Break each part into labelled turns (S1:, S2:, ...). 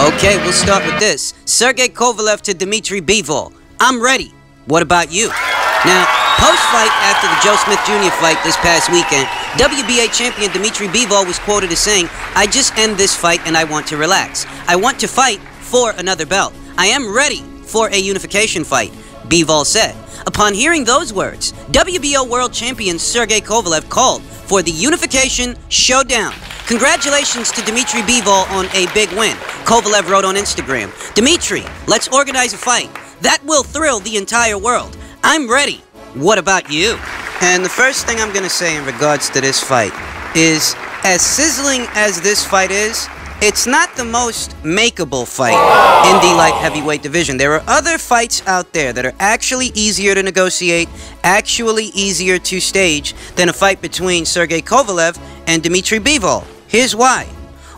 S1: Okay, we'll start with this. Sergey Kovalev to Dmitry Bivol. I'm ready. What about you? Now, post-fight after the Joe Smith Jr. fight this past weekend, WBA champion Dmitry Bivol was quoted as saying, "I just end this fight and I want to relax. I want to fight for another belt. I am ready for a unification fight," Bivol said. Upon hearing those words, WBO world champion Sergey Kovalev called for the unification showdown. Congratulations to Dmitry Bivol on a big win. Kovalev wrote on Instagram, "Dmitry, let's organize a fight. That will thrill the entire world. I'm ready. What about you?" And the first thing I'm going to say in regards to this fight is, as sizzling as this fight is, it's not the most makeable fight in the light heavyweight division. There are other fights out there that are actually easier to negotiate, actually easier to stage than a fight between Sergey Kovalev and Dmitry Bivol. Here's why.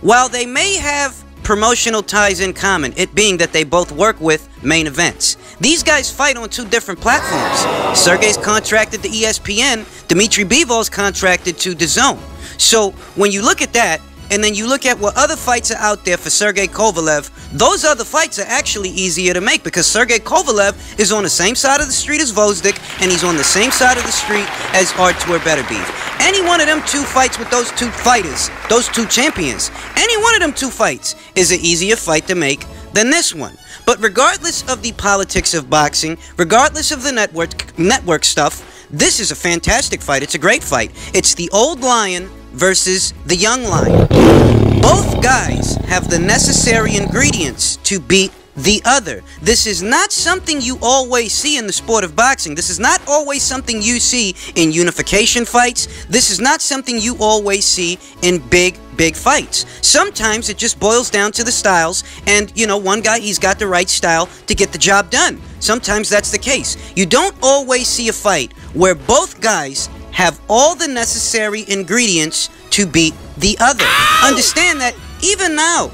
S1: While they may have promotional ties in common, it being that they both work with main events, these guys fight on two different platforms. Sergey's contracted to ESPN, Dmitry Bivol's contracted to DAZN. So when you look at that, and then you look at what other fights are out there for Sergey Kovalev, those other fights are actually easier to make because Sergey Kovalev is on the same side of the street as Vozdik, and he's on the same side of the street as Artur Beterbiev. Any one of them two fights with those two fighters, those two champions, any one of them two fights is an easier fight to make than this one. But regardless of the politics of boxing, regardless of the network stuff, this is a fantastic fight. It's a great fight. It's the old lion versus the young lion. Both guys have the necessary ingredients to beat the other. This is not something you always see in the sport of boxing. This is not always something you see in unification fights. This is not something you always see in big fights. Sometimes it just boils down to the styles, and you know, one guy, he's got the right style to get the job done. Sometimes that's the case. You don't always see a fight where both guys have all the necessary ingredients to beat the other. Understand that even now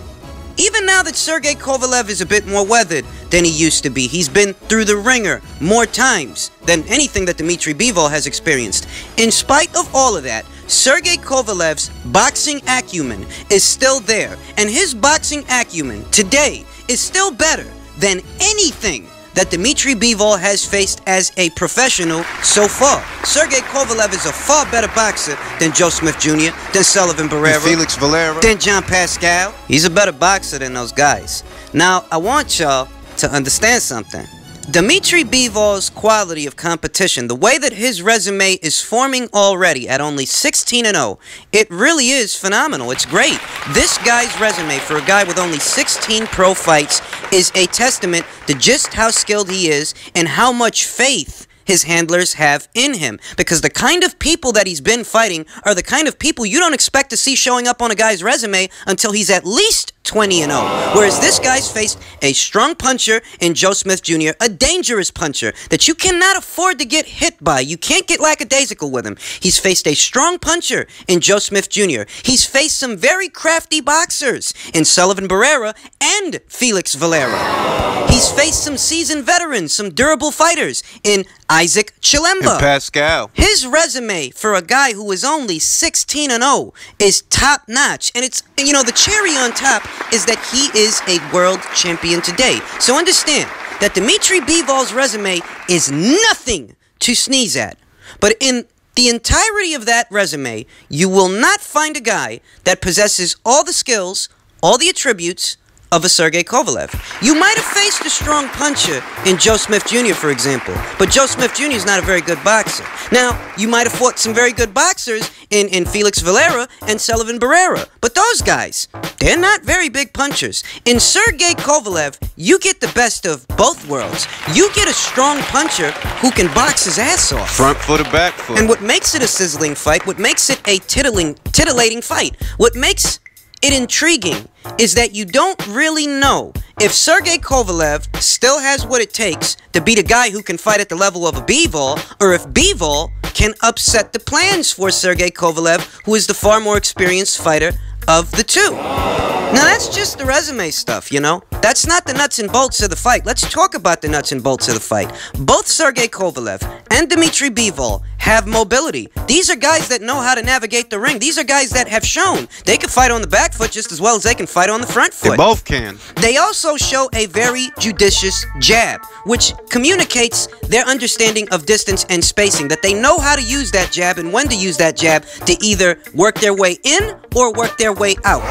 S1: that Sergey Kovalev is a bit more weathered than he used to be. He's been through the ringer more times than anything that Dmitry Bivol has experienced. In spite of all of that, Sergey Kovalev's boxing acumen is still there, and his boxing acumen today is still better than anything that Dmitry Bivol has faced as a professional so far. Sergey Kovalev is a far better boxer than Joe Smith Jr., than Sullivan Barrera,
S2: Felix Valera,
S1: than John Pascal. He's a better boxer than those guys. Now, I want y'all to understand something. Dmitry Bivol's quality of competition, the way that his resume is forming already at only 16-0, it really is phenomenal. It's great. This guy's resume for a guy with only 16 pro fights is a testament to just how skilled he is and how much faith his handlers have in him. Because the kind of people that he's been fighting are the kind of people you don't expect to see showing up on a guy's resume until he's at least 20-0. Whereas this guy's faced a strong puncher in Joe Smith Jr., a dangerous puncher that you cannot afford to get hit by. You can't get lackadaisical with him. He's faced a strong puncher in Joe Smith Jr. He's faced some very crafty boxers in Sullivan Barrera and Felix Valera. He's faced some seasoned veterans, some durable fighters in Isaac Chilemba.
S2: and Pascal.
S1: His resume for a guy who is only 16-0 is top-notch. And it's, you know, the cherry on top is that he is a world champion today. So understand that Dmitry Bivol's resume is nothing to sneeze at. But in the entirety of that resume, you will not find a guy that possesses all the skills, all the attributes of a Sergey Kovalev. You might have faced a strong puncher in Joe Smith Jr., for example, but Joe Smith Jr. is not a very good boxer. Now, you might have fought some very good boxers in Felix Valera and Sullivan Barrera, but those guys, they're not very big punchers. In Sergey Kovalev, you get the best of both worlds. You get a strong puncher who can box his ass off.
S2: Front foot or back foot.
S1: And what makes it a sizzling fight, what makes it a titillating fight, what makes it intriguing is that you don't really know if Sergey Kovalev still has what it takes to beat a guy who can fight at the level of a Bivol, or if Bivol can upset the plans for Sergey Kovalev, who is the far more experienced fighter of the two. Now that's just the resume stuff, you know? That's not the nuts and bolts of the fight. Let's talk about the nuts and bolts of the fight. Both Sergey Kovalev and Dmitry Bivol have mobility. These are guys that know how to navigate the ring. These are guys that have shown they can fight on the back foot just as well as they can fight on the front foot.
S2: They both can.
S1: They also show a very judicious jab, which communicates their understanding of distance and spacing, that they know how to use that jab and when to use that jab to either work their way in or work their way out.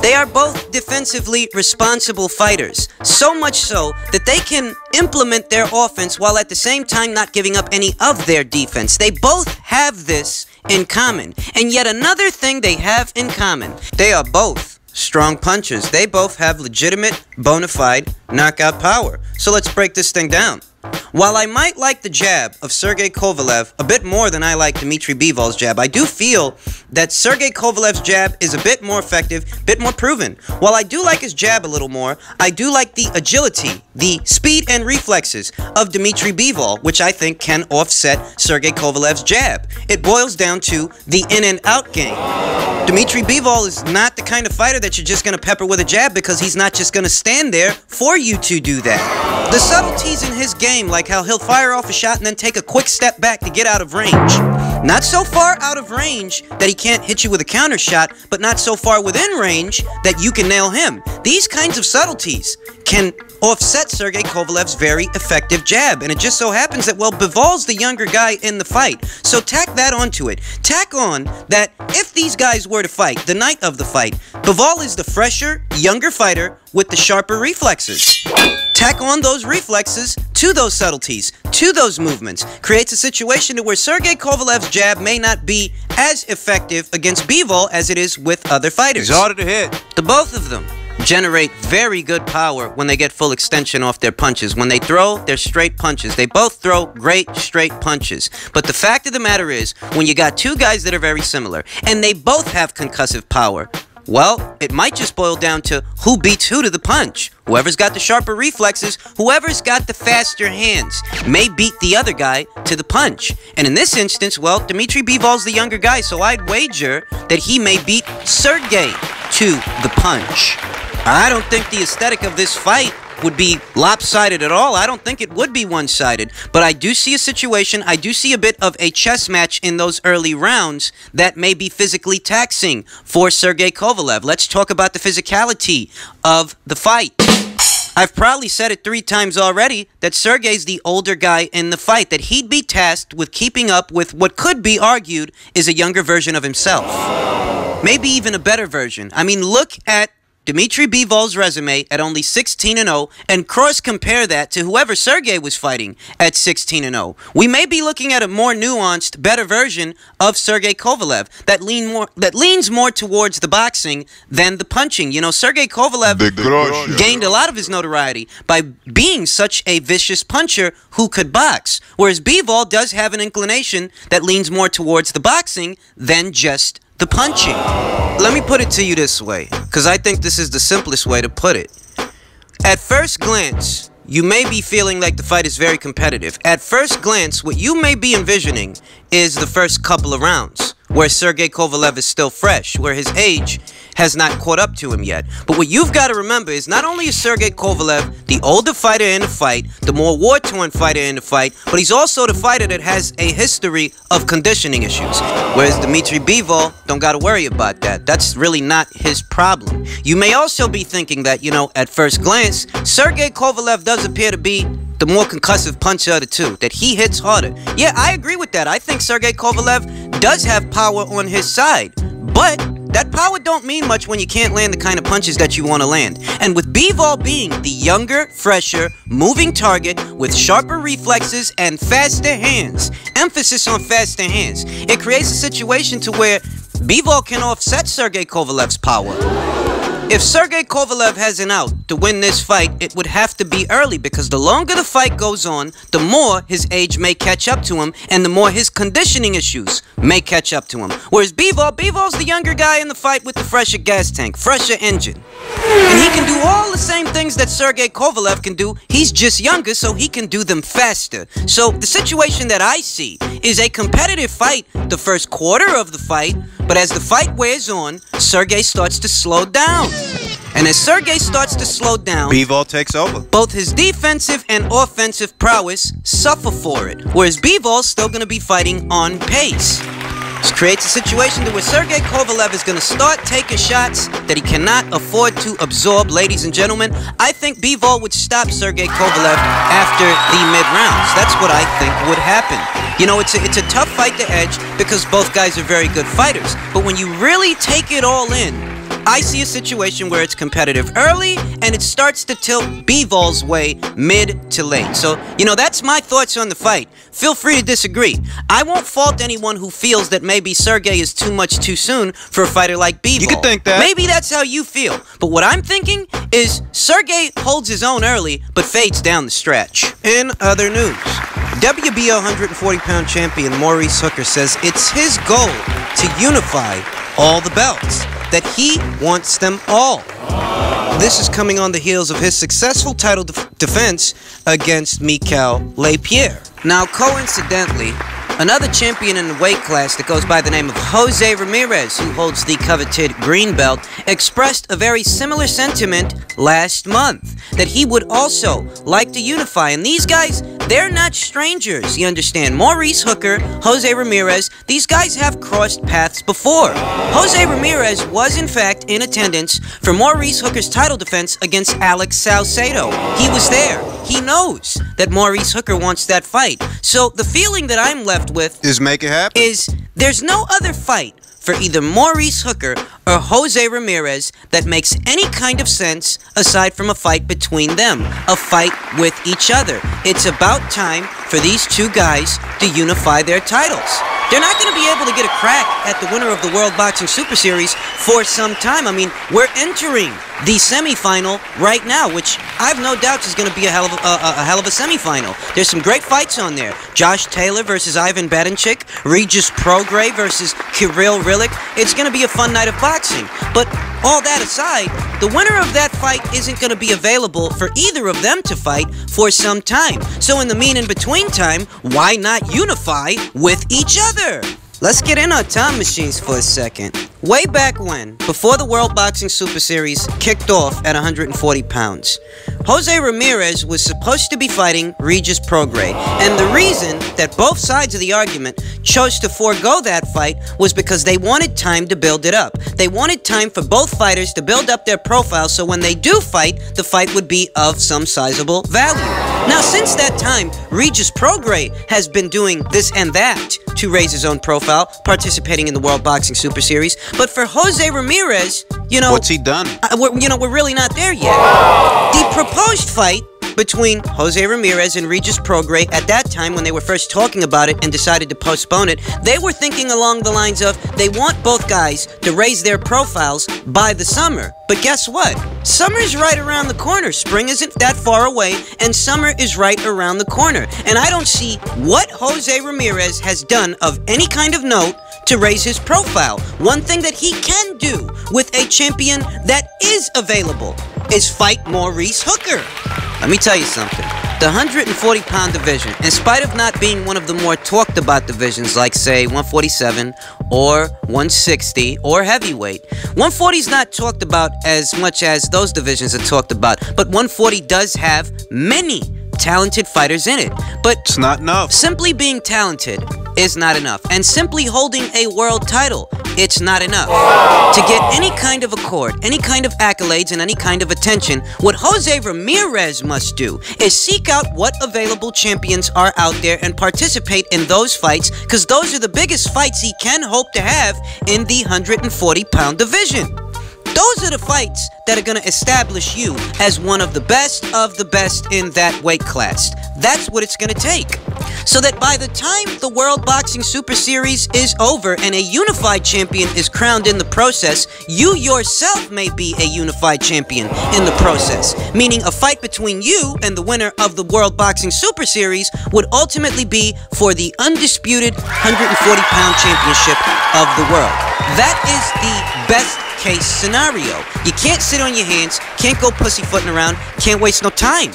S1: They are both defensively responsible fighters, so much so that they can implement their offense while at the same time not giving up any of their defense. They both have this in common. And yet another thing they have in common, they are both strong punchers. They both have legitimate, bona fide knockout power. So let's break this thing down. While I might like the jab of Sergey Kovalev a bit more than I like Dmitry Bivol's jab, I do feel that Sergey Kovalev's jab is a bit more effective, a bit more proven. While I do like his jab a little more, I do like the agility, the speed and reflexes of Dmitry Bivol, which I think can offset Sergey Kovalev's jab. It boils down to the in and out game. Dmitry Bivol is not the kind of fighter that you're just going to pepper with a jab, because he's not just going to stand there for you to do that. The subtleties in his game, like how he'll fire off a shot and then take a quick step back to get out of range. Not so far out of range that he can't hit you with a counter shot, but not so far within range that you can nail him. These kinds of subtleties can offset Sergey Kovalev's very effective jab. And it just so happens that, well, Bivol's the younger guy in the fight. So tack that onto it. Tack on that if these guys were to fight the night of the fight, Bivol is the fresher, younger fighter with the sharper reflexes. Tack on those reflexes to those subtleties, to those movements. Creates a situation where Sergey Kovalev's jab may not be as effective against Bivol as it is with other fighters.
S2: He's harder to hit.
S1: The both of them generate very good power when they get full extension off their punches. When they throw, they're straight punches. They both throw great straight punches. But the fact of the matter is, when you got two guys that are very similar, and they both have concussive power, well, it might just boil down to who beats who to the punch. Whoever's got the sharper reflexes, whoever's got the faster hands, may beat the other guy to the punch. And in this instance, well, Dmitry Bivol's the younger guy, so I'd wager that he may beat Sergey to the punch. I don't think the aesthetic of this fight would be lopsided at all. I don't think it would be one-sided, but I do see a situation, I do see a bit of a chess match in those early rounds that may be physically taxing for Sergey Kovalev. Let's talk about the physicality of the fight. I've probably said it 3 times already that Sergey's the older guy in the fight, that he'd be tasked with keeping up with what could be argued is a younger version of himself. Maybe even a better version. I mean, look at Dmitry Bivol's resume at only 16-0 and cross-compare that to whoever Sergey was fighting at 16-0. We may be looking at a more nuanced, better version of Sergey Kovalev that leans more towards the boxing than the punching. You know, Sergey Kovalev gained a lot of his notoriety by being such a vicious puncher who could box, whereas Bivol does have an inclination that leans more towards the boxing than just the punching. Let me put it to you this way, because I think this is the simplest way to put it. At first glance, you may be feeling like the fight is very competitive. At first glance, what you may be envisioning is the first couple of rounds, where Sergey Kovalev is still fresh, where his age has not caught up to him yet. But what you've got to remember is not only is Sergey Kovalev the older fighter in the fight, the more war-torn fighter in the fight, but he's also the fighter that has a history of conditioning issues. Whereas Dmitry Bivol don't got to worry about that. That's really not his problem. You may also be thinking that, you know, at first glance, Sergey Kovalev does appear to be the more concussive puncher of the two, that he hits harder. Yeah, I agree with that. I think Sergey Kovalev does have power on his side, but that power don't mean much when you can't land the kind of punches that you want to land. And with Bivol being the younger, fresher, moving target with sharper reflexes and faster hands, emphasis on faster hands, it creates a situation to where Bivol can offset Sergey Kovalev's power. If Sergey Kovalev has an out to win this fight, it would have to be early, because the longer the fight goes on, the more his age may catch up to him, and the more his conditioning issues may catch up to him. Whereas Bivol's the younger guy in the fight with the fresher gas tank, fresher engine. And he can do all the same things that Sergey Kovalev can do. He's just younger, so he can do them faster. So the situation that I see is a competitive fight the first quarter of the fight, but as the fight wears on, Sergey starts to slow down. And as Sergey starts to slow down,
S2: Bivol takes over.
S1: both his defensive and offensive prowess suffer for it, whereas Bivol's still going to be fighting on pace. This creates a situation where Sergey Kovalev is going to start taking shots that he cannot afford to absorb. Ladies and gentlemen, I think Bivol would stop Sergey Kovalev after the mid-rounds. That's what I think would happen. You know, it's a tough fight to edge because both guys are very good fighters. But when you really take it all in, I see a situation where it's competitive early and it starts to tilt Bivol's way mid to late. So, you know, that's my thoughts on the fight. Feel free to disagree. I won't fault anyone who feels that maybe Sergey is too much too soon for a fighter like Bivol.
S2: You can think that.
S1: Maybe that's how you feel. But what I'm thinking is Sergey holds his own early but fades down the stretch. In other news, WBO 140-pound champion Maurice Hooker says it's his goal to unify all the belts, that he wants them all. This is coming on the heels of his successful title defense against Mikel Lapierre. Now, coincidentally, another champion in the weight class that goes by the name of Jose Ramirez, who holds the coveted green belt, expressed a very similar sentiment last month, that he would also like to unify. And these guys, they're not strangers, you understand. Maurice Hooker, Jose Ramirez, these guys have crossed paths before. Jose Ramirez was, in fact, in attendance for Maurice Hooker's title defense against Alex Salcedo. He was there. He knows that Maurice Hooker wants that fight. So the feeling that I'm left with
S2: Is make it happen.
S1: is there's no other fight for either Maurice Hooker or Jose Ramirez that makes any kind of sense aside from a fight between them, a fight with each other. It's about time for these two guys to unify their titles. They're not going to be able to get a crack at the winner of the World Boxing Super Series for some time. I mean, we're entering the semifinal right now, which I have no doubts is going to be a hell of a semifinal. There's some great fights on there. Josh Taylor versus Ivan Baranchyk, Regis Prograis versus Kirill Rillik. It's going to be a fun night of boxing. But all that aside, the winner of that fight isn't going to be available for either of them to fight for some time. So in the in-between time, why not unify with each other? Let's get in on time machines for a second. Way back when, before the World Boxing Super Series kicked off at 140 pounds, Jose Ramirez was supposed to be fighting Regis Prograis, and the reason that both sides of the argument chose to forego that fight was because they wanted time to build it up. They wanted time for both fighters to build up their profile so when they do fight, the fight would be of some sizable value. Now, since that time, Regis Prograis has been doing this and that to raise his own profile, participating in the World Boxing Super Series. But for Jose Ramirez, you know...
S2: What's he done?
S1: We're really not there yet. The proposed fight between Jose Ramirez and Regis Prograis at that time when they were first talking about it and decided to postpone it, they were thinking along the lines of they want both guys to raise their profiles by the summer. But guess what? Summer's right around the corner. Spring isn't that far away, and summer is right around the corner. And I don't see what Jose Ramirez has done of any kind of note to raise his profile. One thing that he can do with a champion that is available is fight Maurice Hooker. Let me tell you something. The 140-pound division, in spite of not being one of the more talked about divisions like, say, 147 or 160 or heavyweight, 140 is not talked about as much as those divisions are talked about. But 140 does have many talented fighters in it. But
S2: It's not enough.
S1: simply being talented is not enough. And simply holding a world title, it's not enough. To get any kind of accord, any kind of accolades, and any kind of attention, what Jose Ramirez must do is seek out what available champions are out there and participate in those fights, because those are the biggest fights he can hope to have in the 140-pound division. Those are the fights that are going to establish you as one of the best in that weight class. That's what it's going to take. So that by the time the World Boxing Super Series is over and a unified champion is crowned in the process, you yourself may be a unified champion in the process. Meaning a fight between you and the winner of the World Boxing Super Series would ultimately be for the undisputed 140-pound championship of the world. That is the best case scenario. You can't sit on your hands, can't go pussyfooting around, can't waste no time.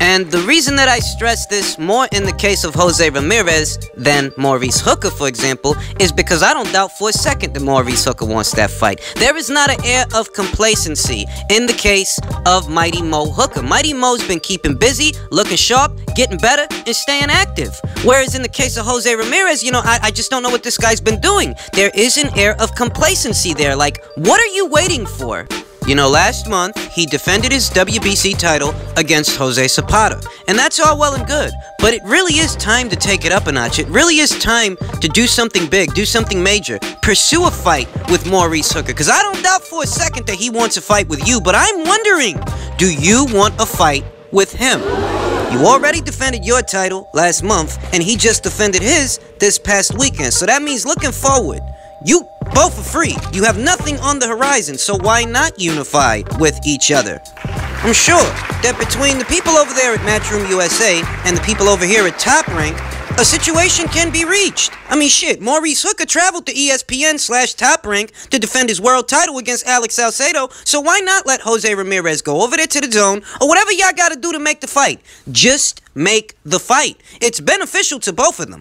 S1: And the reason that I stress this more in the case of Jose Ramirez than Maurice Hooker, for example, is because I don't doubt for a second that Maurice Hooker wants that fight. There is not an air of complacency in the case of Mighty Mo Hooker. Mighty Mo's been keeping busy, looking sharp, getting better, and staying active. Whereas in the case of Jose Ramirez, you know, I just don't know what this guy's been doing. There is an air of complacency there. Like, what are you waiting for? You know, last month, he defended his WBC title against Jose Zapata. And that's all well and good. But it really is time to take it up a notch. It really is time to do something big, do something major. Pursue a fight with Maurice Hooker. Because I don't doubt for a second that he wants a fight with you. But I'm wondering, do you want a fight with him? You already defended your title last month, and he just defended his this past weekend. So that means looking forward, you both are free. You have nothing on the horizon, so why not unify with each other? I'm sure that between the people over there at Matchroom USA and the people over here at Top Rank, a situation can be reached. I mean, shit, Maurice Hooker traveled to ESPN/Top Rank to defend his world title against Alex Salcedo, so why not let Jose Ramirez go over there to the zone, or whatever y'all gotta do to make the fight? Just make the fight. It's beneficial to both of them.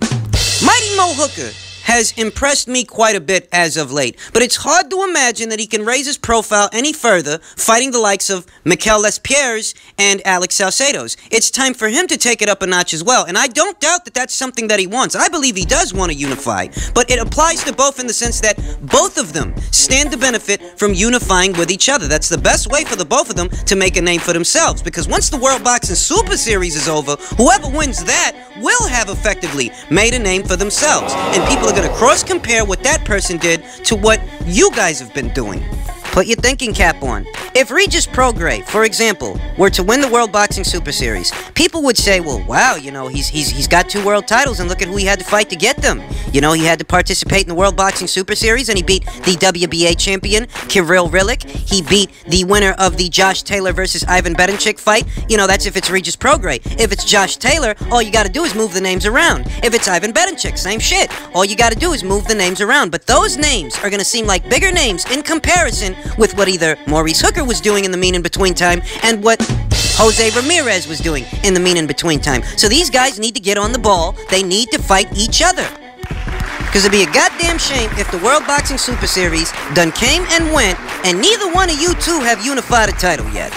S1: Mighty Mo Hooker has impressed me quite a bit as of late, but it's hard to imagine that he can raise his profile any further fighting the likes of Mikel Lespierre's and Alex Salcedo's. It's time for him to take it up a notch as well, and I don't doubt that that's something that he wants. I believe he does want to unify, but it applies to both in the sense that both of them stand to benefit from unifying with each other. That's the best way for the both of them to make a name for themselves, because once the World Boxing Super Series is over, whoever wins that will have effectively made a name for themselves, and people are going to cross-compare what that person did to what you guys have been doing. Put your thinking cap on. If Regis Prograis, for example, were to win the World Boxing Super Series, people would say, well, wow, you know, he's got 2 world titles, and look at who he had to fight to get them. You know, he had to participate in the World Boxing Super Series, and he beat the WBA champion, Kirill Rillik. He beat the winner of the Josh Taylor versus Ivan Bedichik fight. You know, that's if it's Regis Prograis. If it's Josh Taylor, all you gotta do is move the names around. If it's Ivan Bedichik, same shit. All you gotta do is move the names around. But those names are gonna seem like bigger names in comparison with what either Maurice Hooker was doing in the mean in-between time and what Jose Ramirez was doing in the mean in-between time. So these guys need to get on the ball. They need to fight each other. Because it'd be a goddamn shame if the World Boxing Super Series done came and went and neither one of you two have unified a title yet.